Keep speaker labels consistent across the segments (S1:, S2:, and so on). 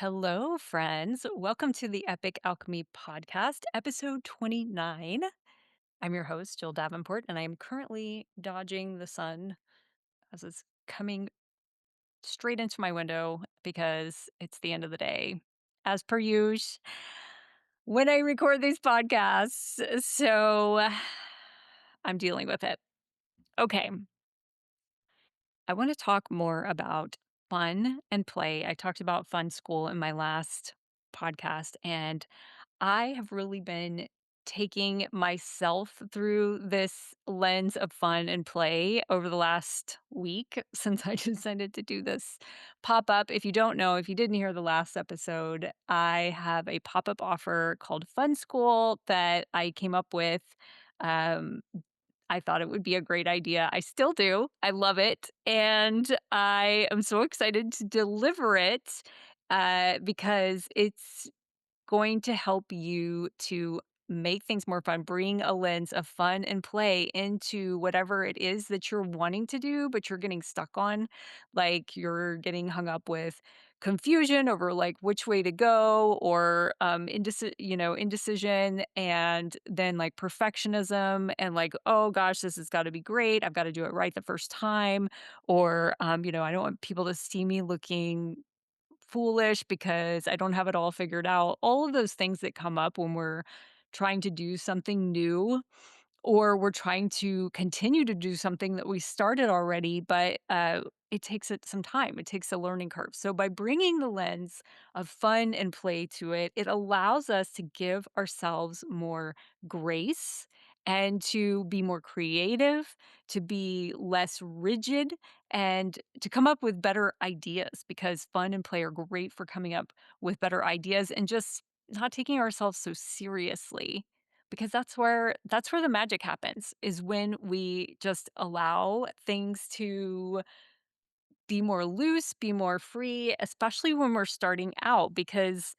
S1: Hello, friends. Welcome to the Epic Alchemy Podcast, episode 29. I'm your host, Jill Davenport, and I am currently dodging the sun as it's coming straight into my window because it's the end of the day, as per usual, when I record these podcasts. So I'm dealing with it. Okay. I want to talk more about fun and play. I talked about fun school in my last podcast, and I have really been taking myself through this lens of fun and play over the last week since I decided to do this pop up. If you don't know, if you didn't hear the last episode, I have a pop up offer called Fun School that I came up with. Um, I thought it would be a great idea. I still do. I love it. And I am so excited to deliver it because it's going to help you to make things more fun, bring a lens of fun and play into whatever it is that you're wanting to do, but you're getting stuck on. Like you're getting hung up with confusion over like which way to go or indecision and then like perfectionism and like, oh gosh, this has got to be great. I've got to do it right the first time. Or I don't want people to see me looking foolish because I don't have it all figured out. All of those things that come up when we're trying to do something new or we're trying to continue to do something that we started already, but it takes it some time. It takes a learning curve. So by bringing the lens of fun and play to it, it allows us to give ourselves more grace and to be more creative, to be less rigid, and to come up with better ideas because fun and play are great for coming up with better ideas and just not taking ourselves so seriously because that's where the magic happens, is when we just allow things to be more loose, be more free, especially when we're starting out because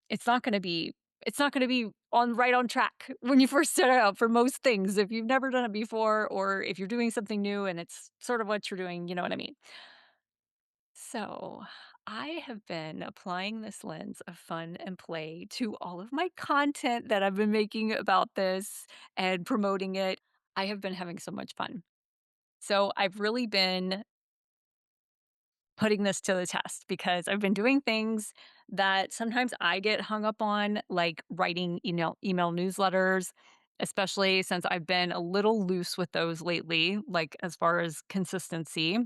S1: it's not gonna be it's not gonna be on right on track when you first start out for most things if you've never done it before or if you're doing something new and it's sort of what you're doing, you know what I mean? So, I have been applying this lens of fun and play to all of my content that I've been making about this and promoting it. I have been having so much fun. So, I've really been putting this to the test because I've been doing things that sometimes I get hung up on, like writing email newsletters, especially since I've been a little loose with those lately, like as far as consistency.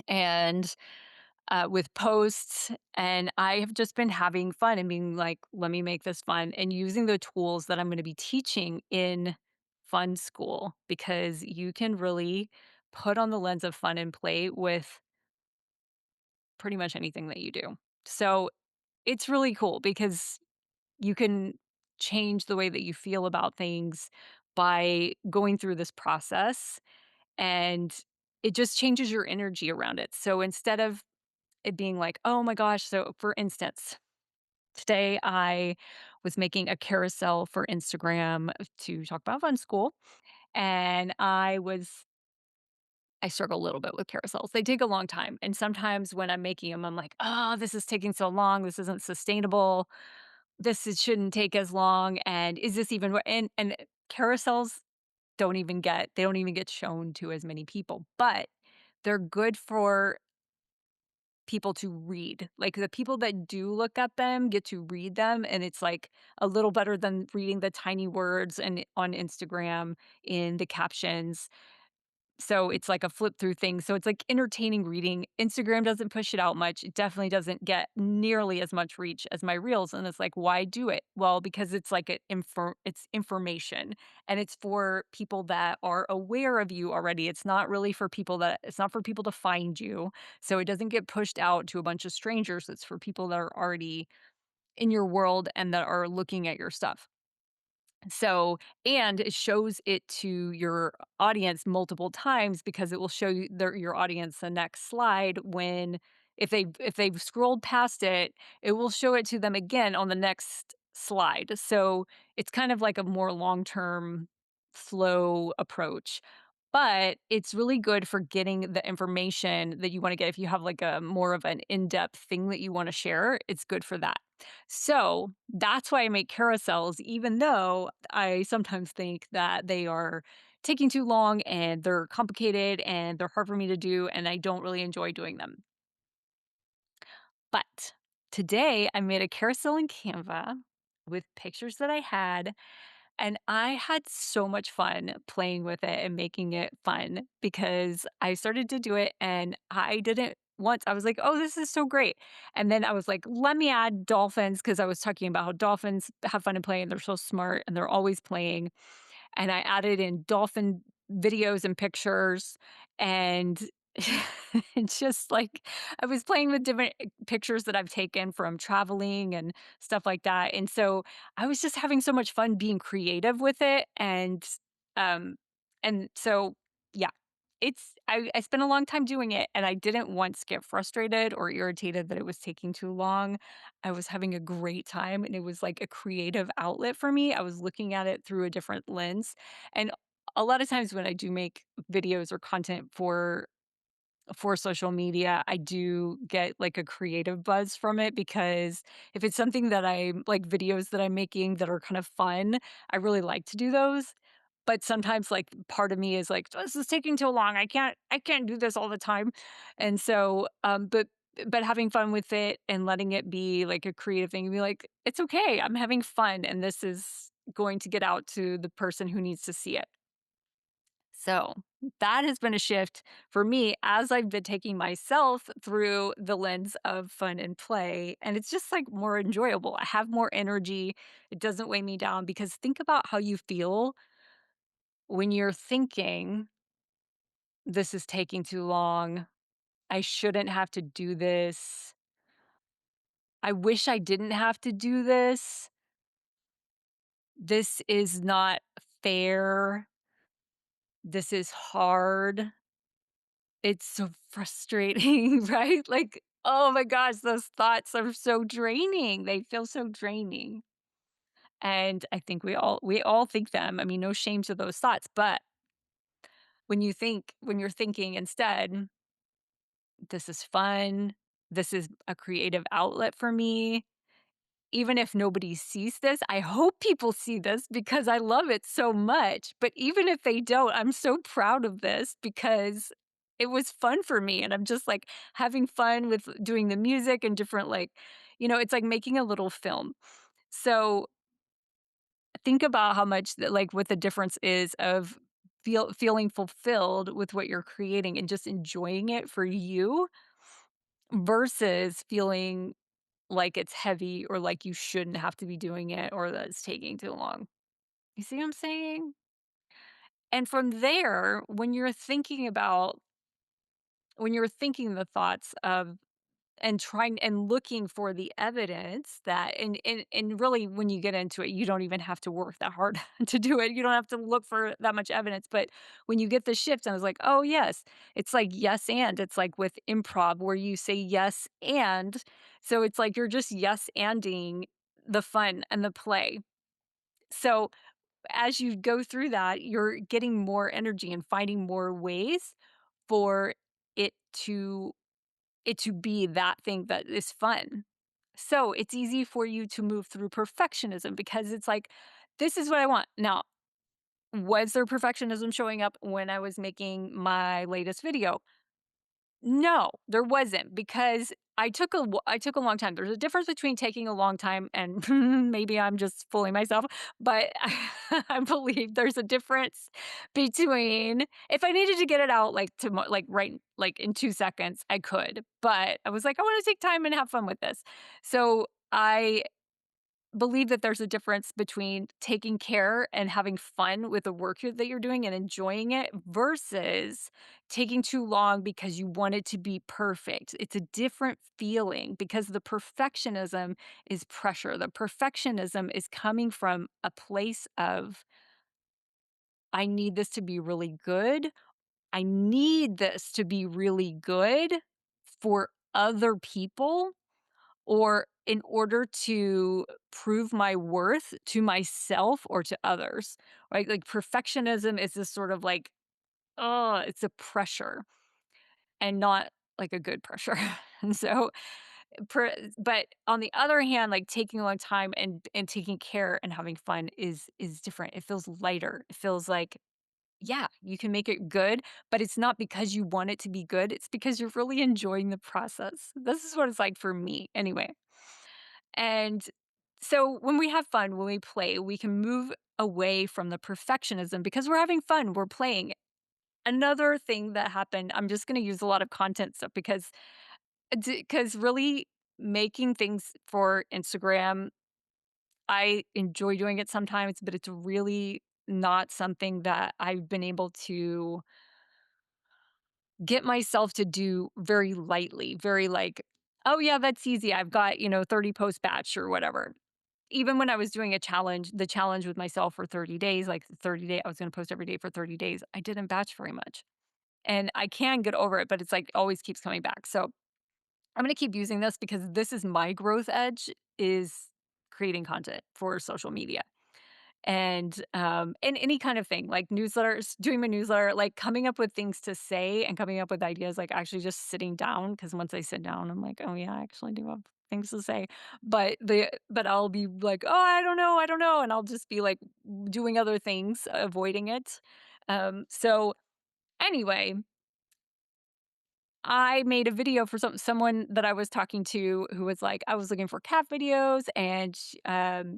S1: And with posts, and I have just been having fun and being like, "Let me make this fun," and using the tools that I'm gonna be teaching in Fun School because you can really put on the lens of fun and play with pretty much anything that you do. So, it's really cool because you can change the way that you feel about things by going through this process, and it just changes your energy around it. So, instead of it being like, "Oh my gosh," so for instance, today I was making a carousel for Instagram to talk about Fun School, and I struggle a little bit with carousels. They take a long time, and sometimes when I'm making them, I'm like, "Oh, this is taking so long. This isn't sustainable. Shouldn't take as long, and is this even wor" and carousels they don't even get shown to as many people, but they're good for people to read. Like, the people that do look at them get to read them, and it's, like, a little better than reading the tiny words and on Instagram in the captions. So, it's like a flip through thing, so it's, like, entertaining reading. Instagram doesn't push it out much. It definitely doesn't get nearly as much reach as my reels, and it's like, "Why do it?" Well, because it's like it's information, and it's for people that are aware of you already. It's not for people to find you, so it doesn't get pushed out to a bunch of strangers. It's for people that are already in your world and that are looking at your stuff. So, and it shows it to your audience multiple times because it will show your audience the next slide when if they've scrolled past it, it will show it to them again on the next slide. So, it's kind of like a more long-term flow approach. but it's really good for getting the information that you wanna get. If you have, like, a more of an in-depth thing that you wanna share, it's good for that. So, that's why I make carousels, even though I sometimes think that they are taking too long and they're complicated and they're hard for me to do, and I don't really enjoy doing them. But today I made a carousel in Canva with pictures that I had, and I had so much fun playing with it and making it fun because I started to do it and I didn't once. I was like, "Oh, this is so great." And then I was like, "Let me add dolphins," because I was talking about how dolphins have fun and play and they're so smart and they're always playing, and I added in dolphin videos and pictures and it's just like I was playing with different pictures that I've taken from traveling and stuff like that. And so I was just having so much fun being creative with it. Um and so yeah, I spent a long time doing it and I didn't once get frustrated or irritated that it was taking too long. I was having a great time and it was like a creative outlet for me. I was looking at it through a different lens. And a lot of times when I do make videos or content for social media, I do get like a creative buzz from it because if it's something that I like videos that I'm making that are kind of fun, I really like to do those. But sometimes like part of me is like, this is taking too long. I can't do this all the time. And so but having fun with it and letting it be like a creative thing and be like, it's okay. I'm having fun and this is going to get out to the person who needs to see it. So that has been a shift for me as I've been taking myself through the lens of fun and play. And it's just like more enjoyable. I have more energy. It doesn't weigh me down because think about how you feel when you're thinking, this is taking too long. I shouldn't have to do this. I wish I didn't have to do this. This is not fair. This is hard. It's so frustrating, right? Like, oh my gosh, those thoughts are so draining. They feel so draining. And I think we all think them. I mean, no shame to those thoughts, but when you're thinking instead, this is fun, this is a creative outlet for me, even if nobody sees this, I hope people see this because I love it so much. But even if they don't, I'm so proud of this because it was fun for me. And I'm just like having fun with doing the music and different, like, it's like making a little film. So think about how much, like, what the difference is of feeling fulfilled with what you're creating and just enjoying it for you versus feeling like it's heavy or like you shouldn't have to be doing it or that it's taking too long. You see what I'm saying? And from there, when you're thinking the thoughts of and trying and looking for the evidence that and really when you get into it, you don't even have to work that hard to do it. You don't have to look for that much evidence. But when you get the shift, I was like, oh yes, it's like yes and it's like with improv where you say yes and so it's like you're just yes anding the fun and the play. So as you go through that, you're getting more energy and finding more ways for it to be that thing that is fun. So it's easy for you to move through perfectionism because it's like, this is what I want. Now, was there perfectionism showing up when I was making my latest video? No, there wasn't because I took a long time. There's a difference between taking a long time and maybe I'm just fooling myself, but I believe there's a difference between if I needed to get it out like like right like in 2 seconds, I could. But I was like, I want to take time and have fun with this. So I believe that there's a difference between taking care and having fun with the work that you're doing and enjoying it versus taking too long because you want it to be perfect. It's a different feeling because the perfectionism is pressure. The perfectionism is coming from a place of, I need this to be really good. I need this to be really good for other people or in order to prove my worth to myself or to others, right? Like perfectionism is this sort of like oh, it's a pressure and not like a good pressure. And so, per but on the other hand, like taking a long time and taking care and having fun is different. It feels lighter. It feels like, yeah, you can make it good, but it's not because you want it to be good. It's because you're really enjoying the process. This is what it's like for me anyway. And so when we have fun, when we play, we can move away from the perfectionism because we're having fun, we're playing. Another thing that happened, I'm just going to use a lot of content stuff because really making things for Instagram, I enjoy doing it sometimes, but it's really not something that I've been able to get myself to do very lightly, very like, oh yeah, that's easy. I've got, 30 post batch or whatever. Even when I was doing the challenge with myself for 30 days, like 30 day, I was going to post every day for 30 days. I didn't batch very much. And I can get over it, but it's like always keeps coming back. So I'm going to keep using this because this is my growth edge is creating content for social media and any kind of thing like newsletters, doing my newsletter, like coming up with things to say and coming up with ideas, like actually just sitting down. Because once I sit down, I'm like, oh yeah, I actually do have things to say. But I'll be like, oh, I don't know, and I'll just be like doing other things, avoiding it. So anyway, I made a video for someone that I was talking to who was like, I was looking for cat videos, and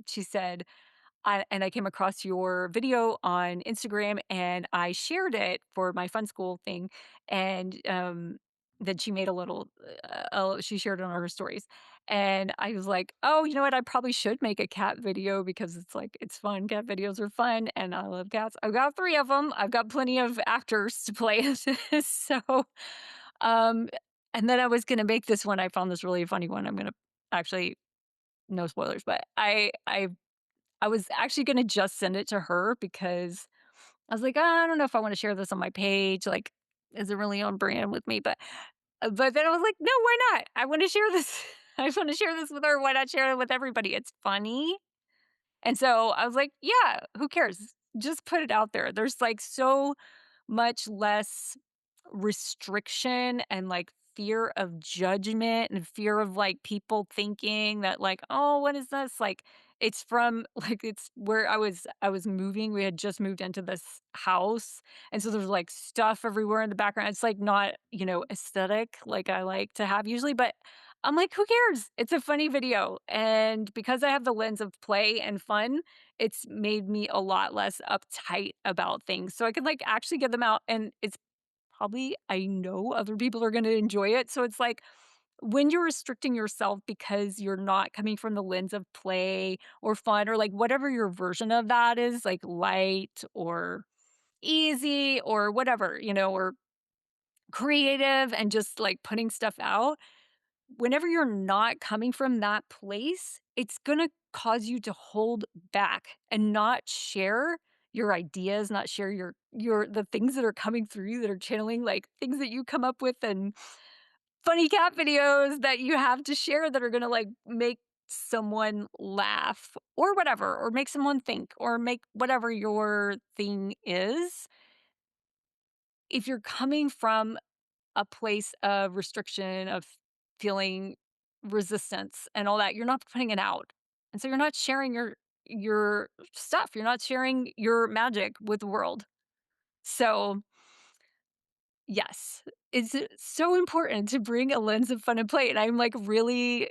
S1: she said, I came across your video on Instagram and I shared it for my fun school thing. And then she made a little, she shared it on her stories. And I was like, oh, you know what? I probably should make a cat video because it's like, it's fun. Cat videos are fun. And I love cats. I've got three of them. I've got plenty of actors to play. So, um, and then I was going to make this one. I found this really funny one. I'm going to actually, no spoilers, but I was actually gonna just send it to her because I was like, I don't know if I wanna share this on my page, like, is it really on brand with me?" But then I was like, "No, why not? I wanna share this. I wanna share this with her. Why not share it with everybody? It's funny." And so I was like, "Yeah, who cares? Just put it out there." There's, like, so much less restriction and, like, fear of judgment and fear of, like, people thinking that, like, "Oh, what is this?" Like, it's from like, it's where I was moving. We had just moved into this house, and so there's, like, stuff everywhere in the background. It's, like, not, aesthetic like I like to have usually, but I'm like, "Who cares? It's a funny video." And because I have the lens of play and fun, it's made me a lot less uptight about things. So I could, like, actually get them out, and it's probably I know other people are gonna enjoy it. So it's like, when you're restricting yourself because you're not coming from the lens of play or fun or, like, whatever your version of that is, like, light or easy or whatever, or creative and just, like, putting stuff out, whenever you're not coming from that place, it's gonna cause you to hold back and not share your ideas, not share your the things that are coming through you that are channeling, like, things that you come up with and funny cat videos that you have to share that are gonna, like, make someone laugh or whatever, or make someone think, or make whatever your thing is. If you're coming from a place of restriction, of feeling resistance and all that, you're not putting it out. And so you're not sharing your stuff. You're not sharing your magic with the world. So, yes, it's so important to bring a lens of fun and play. And I'm like really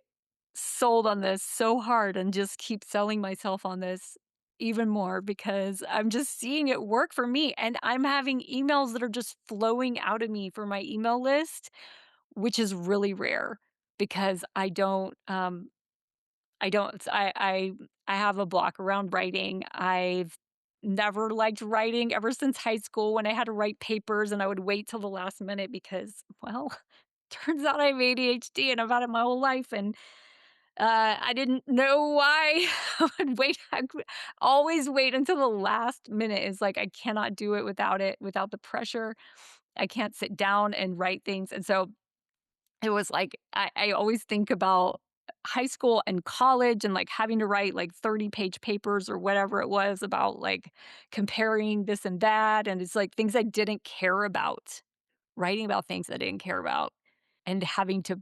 S1: sold on this so hard and just keep selling myself on this even more because I'm just seeing it work for me. And I'm having emails that are just flowing out of me for my email list, which is really rare because I don't I have a block around writing. I've never liked writing ever since high school when I had to write papers and I would wait till the last minute because, well, turns out I have ADHD and I've had it my whole life and I didn't know why I would wait. I could always wait until the last minute. Is like I cannot do it without the pressure. I can't sit down and write things. And so it was like I always think about high school and college and like having to write like 30-page papers or whatever it was about like comparing this and that. And it's like things I didn't care about, writing about things I didn't care about and having to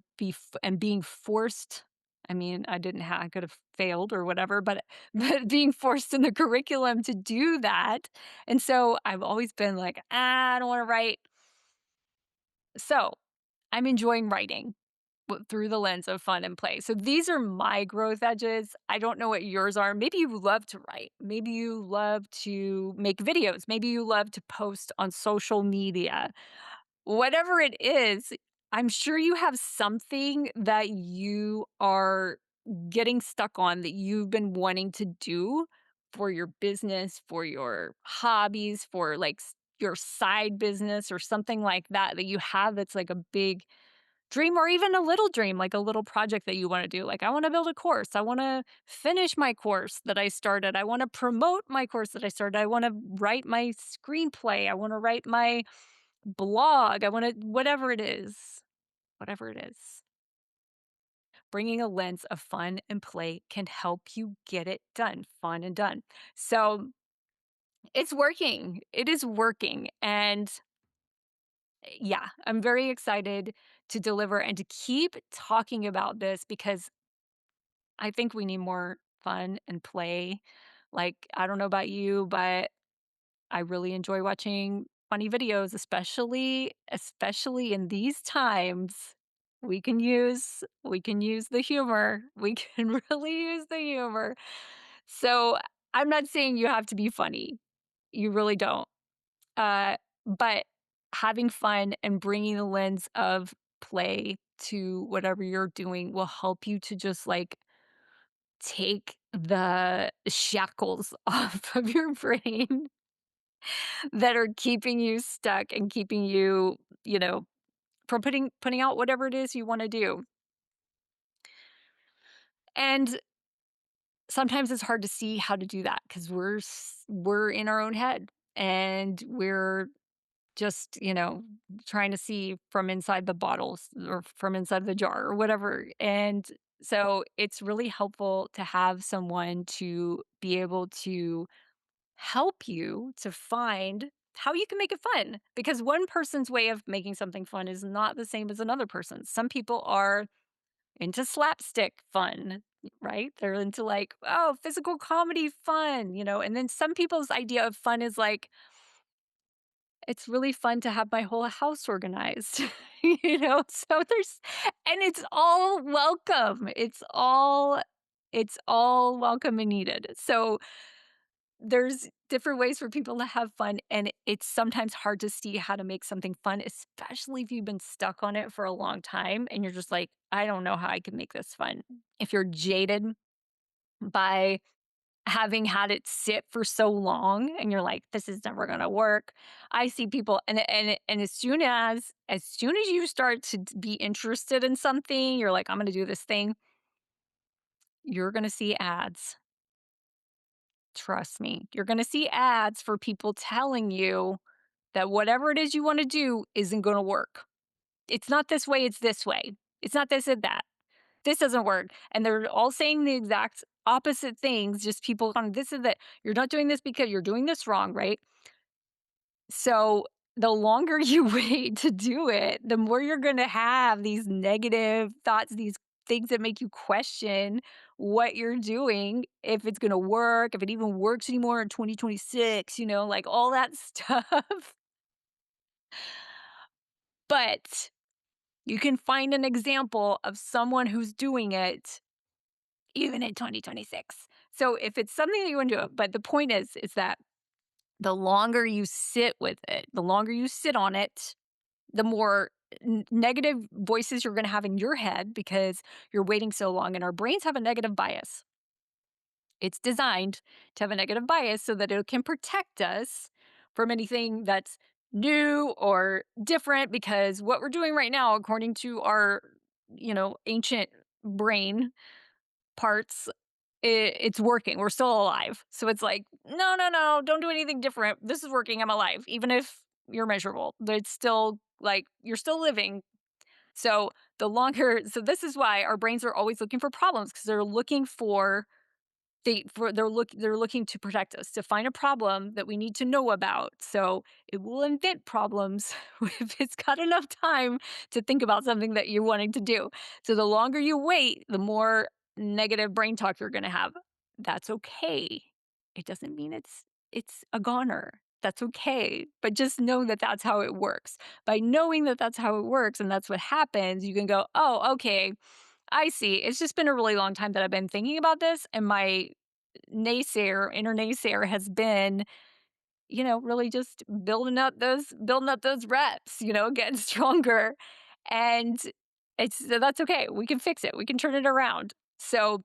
S1: and being forced. I mean, I could have failed or whatever, but but being forced in the curriculum to do that. And so I've always been like, I don't want to write. So I'm enjoying writing through the lens of fun and play. So these are my growth edges. I don't know what yours are. Maybe you love to write. Maybe you love to make videos. Maybe you love to post on social media. Whatever it is, I'm sure you have something that you are getting stuck on that you've been wanting to do for your business, for your hobbies, for like your side business or something like that that you have that's like a big dream or even a little dream, like a little project that you wanna do. Like, I wanna build a course. I wanna finish my course that I started. I wanna promote my course that I started. I wanna write my screenplay. I wanna write my blog. I wanna whatever it is. Bringing a lens of fun and play can help you get it done, fun and done. So, it's working. It is working, and yeah, I'm very excited to deliver and to keep talking about this because I think we need more fun and play. Like, I don't know about you, but I really enjoy watching funny videos, especially in these times. We can use the humor. We can really use the humor. So, I'm not saying you have to be funny. You really don't. But having fun and bringing the lens of play to whatever you're doing will help you to just like take the shackles off of your brain that are keeping you stuck and keeping you, from putting out whatever it is you want to do. And sometimes it's hard to see how to do that because we're in our own head and we're just, trying to see from inside the bottles or from inside the jar or whatever. And so it's really helpful to have someone to be able to help you to find how you can make it fun because one person's way of making something fun is not the same as another person's. Some people are into slapstick fun, right? They're into like, oh, physical comedy fun, and then some people's idea of fun is like, it's really fun to have my whole house organized, So and it's all welcome. It's all welcome and needed. So there's different ways for people to have fun, and it's sometimes hard to see how to make something fun, especially if you've been stuck on it for a long time and you're just like, I don't know how I can make this fun. If you're jaded by having had it sit for so long and you're like, "This is never gonna work." I see people and as soon as you start to be interested in something, you're like, "I'm gonna do this thing," you're gonna see ads. Trust me. You're gonna see ads for people telling you that whatever it is you wanna do isn't gonna work. It's not this way, it's this way. It's not this and that. This doesn't work. And they're all saying the exact opposite things, just people on this and that. You're not doing this because you're doing this wrong, right? So the longer you wait to do it, the more you're going to have these negative thoughts, these things that make you question what you're doing, if it's going to work, if it even works anymore in 2026, like all that stuff. But you can find an example of someone who's doing it even in 2026. So if it's something that you want to do, but the point is that the longer you sit with it, the longer you sit on it, the more negative voices you're going to have in your head because you're waiting so long. And our brains have a negative bias. It's designed to have a negative bias so that it can protect us from anything that's new or different because what we're doing right now, according to our, ancient brain parts, it's working. We're still alive. So it's like, no, no, no, don't do anything different. This is working. I'm alive. Even if you're miserable, it's still like you're still living. So so this is why our brains are always looking for problems because they're looking for they're looking to protect us, to find a problem that we need to know about. So it will invent problems if it's got enough time to think about something that you're wanting to do. So the longer you wait, the more negative brain talk you're going to have. That's okay. It doesn't mean it's a goner. That's okay. But just know that that's how it works. By knowing that that's how it works and that's what happens, you can go, "Oh, okay. I see. It's just been a really long time that I've been thinking about this, and my inner naysayer has been, really just building up those reps, getting stronger. And that's okay. We can fix it. We can turn it around. So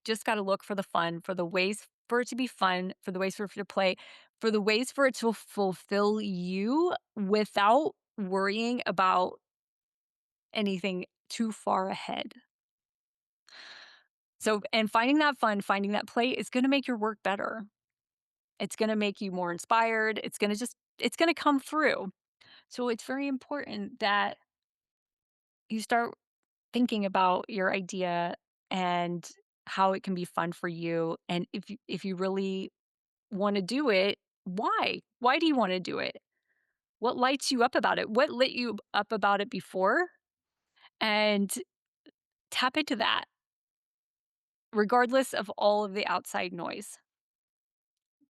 S1: just got to look for the fun, for the ways for it to be fun, for the ways for it to play, for the ways for it to fulfill you without worrying about anything too far ahead. So, and finding that fun, finding that play is going to make your work better. It's gonna make you more inspired. It's gonna come through. So it's very important that you start thinking about your idea and how it can be fun for you. And if you really wanna do it, why? Why do you wanna do it? What lights you up about it? What lit you up about it before? And tap into that regardless of all of the outside noise.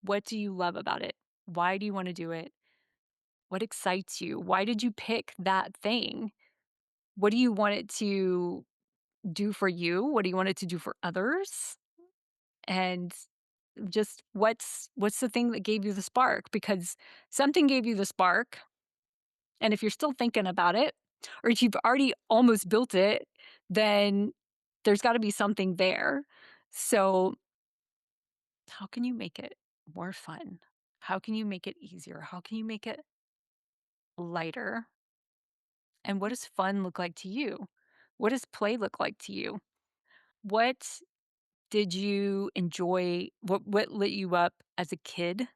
S1: What do you love about it? Why do you wanna do it? What excites you? Why did you pick that thing? What do you want it to do for you? What do you want it to do for others? And just what's the thing that gave you the spark? Because something gave you the spark, and if you're still thinking about it, or if you've already almost built it, then there's got to be something there. So, how can you make it more fun? How can you make it easier? How can you make it lighter? And what does fun look like to you? What does play look like to you? What did you enjoy? What lit you up as a kid,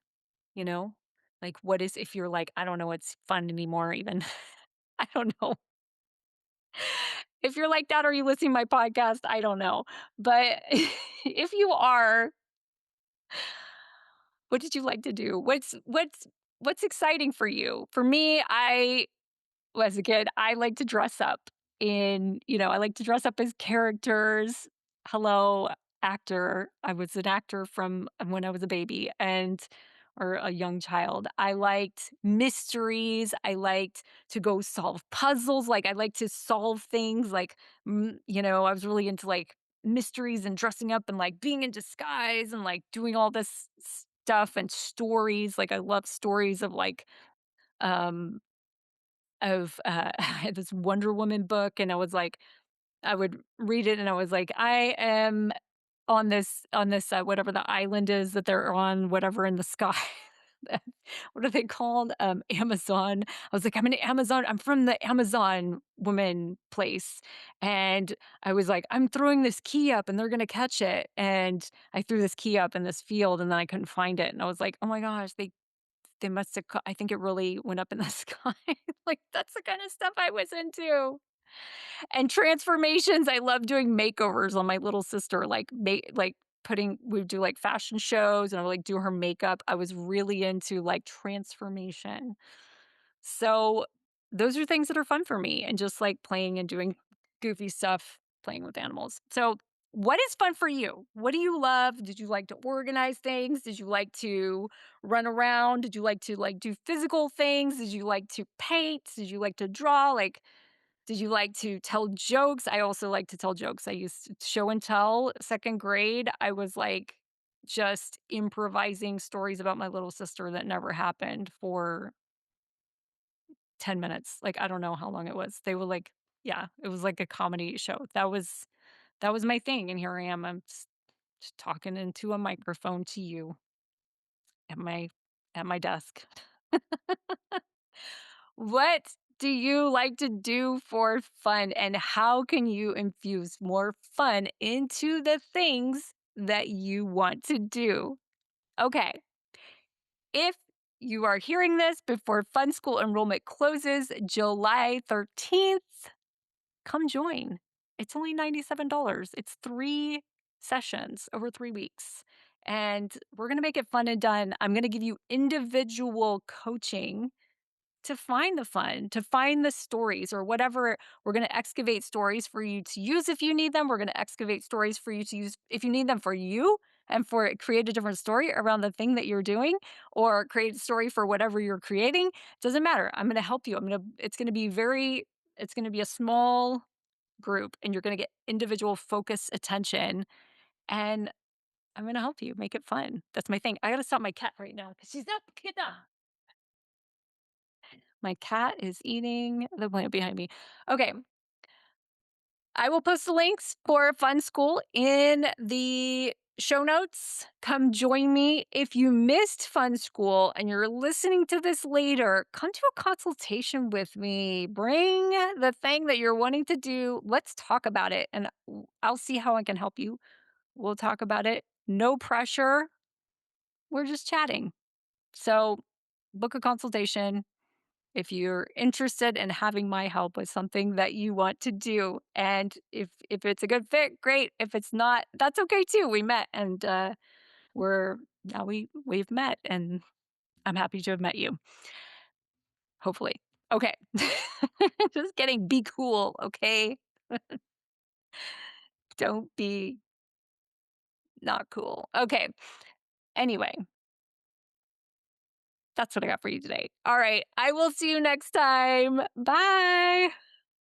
S1: you know? Like, what is if you're like, "I don't know what's fun anymore," even. I don't know. If you're like that, are you listening to my podcast? I don't know. But if you are, what did you like to do? What's exciting for you? For me, I as a kid, I like to dress up I like to dress up as characters. Hello, actor. I was an actor from when I was a baby or a young child. I liked mysteries. I liked to go solve puzzles. Like I like to solve things I was really into like mysteries and dressing up and like being in disguise and like doing all this stuff and stories. Like I love stories um I had this Wonder Woman book, and I would read it, and I was like, I am on this whatever the island is that they're on, whatever in the sky. What are they called? Amazon. I was like, I'm an Amazon. I'm from the Amazon woman place, and I was like, I'm throwing this key up, and they're gonna catch it. And I threw this key up in this field, and then I couldn't find it, and I was like, oh my gosh, they must have I think it really went up in the sky. Like, that's the kinda stuff I was into. And transformations, I love doing makeovers on my little sister, like, putting we would do, like, fashion shows, and I would, like, do her makeup. I was really into, like, transformation. So, those are things that are fun for me and just, like, playing and doing goofy stuff, playing with animals. So, what is fun for you? What do you love? Did you like to organize things? Did you like to run around? Did you like to, like, do physical things? Did you like to paint? Did you like to draw? Like, did you like to tell jokes? I also like to tell jokes. I used to show and tell 2nd grade. I was, like, just improvising stories about my little sister that never happened for 10 minutes. Like, I don't know how long it was. They were like yeah, it was like a comedy show. That was my thing, and here I am. I'm just talking into a microphone to you at my desk. What do you like to do for fun, and how can you infuse more fun into the things that you want to do? Okay. If you are hearing this before Fun School enrollment closes July 13th, come join. It's only $97. It's 3 sessions over 3 weeks, and we're gonna make it fun and done. I'm gonna give you individual coaching to find the fun, to find the stories or whatever. We're going to excavate stories for you to use if you need them. We're going to excavate stories for you to use if you need them for you and for create a different story around the thing that you're doing or create a story for whatever you're creating. Doesn't matter. I'm going to help you. It's going to be it's going to be a small group and you're going to get individual focus attention and I'm going to help you make it fun. That's my thing. I got to stop my cat right now because she's not good. My cat is eating the plant behind me. Okay, I will post the links for Fun School in the show notes. Come join me. If you missed Fun School and you're listening to this later, come to a consultation with me. Bring the thing that you're wanting to do. Let's talk about it, and I'll see how I can help you. We'll talk about it. No pressure. We're just chatting. So, book a consultation if you're interested in having my help with something that you want to do. And if it's a good fit, great. If it's not, that's okay too. We met and we're now we've met and I'm happy to have met you. Hopefully. Okay. Just kidding. Be cool, okay? Don't be not cool. Okay. Anyway, that's what I got for you today. All right. I will see you next time. Bye.